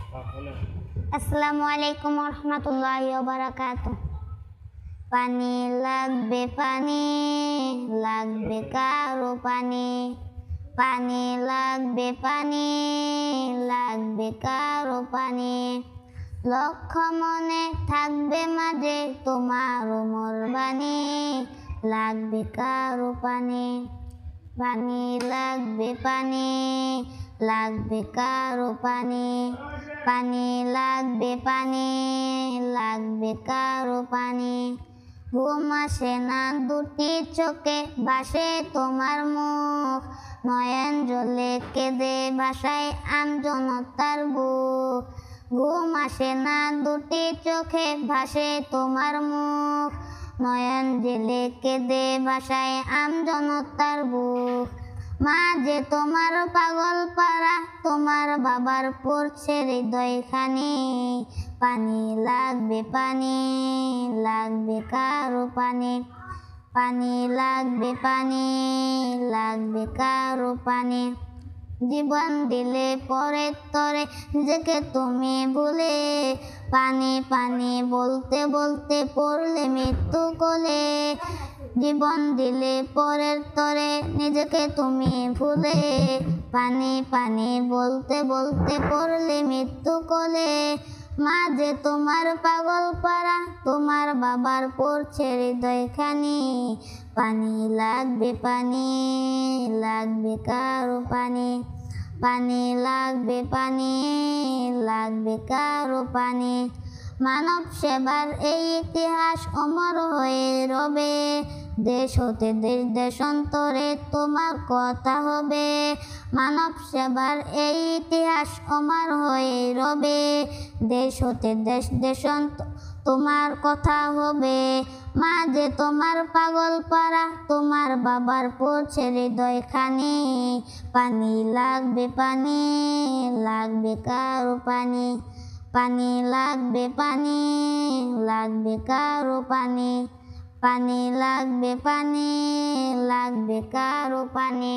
আসসালামু আলাইকুম ওয়া রাহমাতুল্লাহি ওয়া বারাকাতুহু। পানি লাগবে পানি, লাগবে কারো পানি, পানি লাগবে পানি, লাগবে কারো পানি। লক্ষ মনে থাকবে মাঝে তোমার মোর বাণী, লাগবে কারো পানি, পানি লাগবে পানি, লাগবে কারো পানি, পানি লাগবে পানি, লাগবে কারো পানি। ঘুম আসে না দুটি চোখে, ভাসে তোমার মুখ, নয়ন জলে কেঁদে ভাসায় আমজনতার বুক। ঘুম আসে না দুটি চোখে, ভাসে তোমার মুখ, নয়ন জেলে কেঁদে ভাসায় আমজনতার বুক। মা যে তোমার পাগল পারা, তোমার বাবার পড়ছে হৃদয়খানি, পানি লাগবে পানি, লাগবে কারো পানি, পানি লাগবে পানি, লাগবে কারো পানি। জীবন দিলে পরে তরে নিজেকে তুমি ভুলে, পানি পানি বলতে বলতে পড়লে মৃত্যু কোলে। জীবন দিলে পরের তরে নিজেকে তুমি ভুলে, পানি পানি বলতে বলতে পড়লে মৃত্যু কোলে। মা যে তোমার পাগল পারা, তোমার বাবার পড়ছে হৃদয়খানি, পানি লাগবে পানি, লাগবে কারো পানি, পানি লাগবে পানি, লাগবে কারো পানি। মানব সেবার এই ইতিহাস অমর হয়ে রবে, দেশ হতে দেশ দেশান্তরে তোমার কথা হবে। মানব সেবার এই ইতিহাস অমর হয়ে রবে, দেশ হতে দেশ দেশান্তর তোমার কথা হবে। মা যে তোমার পাগল পারা, তোমার বাবার পড়ছে হৃদয়খানি, পানি লাগবে পানি, লাগবে কারো পানি, পানি লাগবে পানি, লাগবে কারো পানি, পানি লাগবে পানি, লাগবে কারো পানি।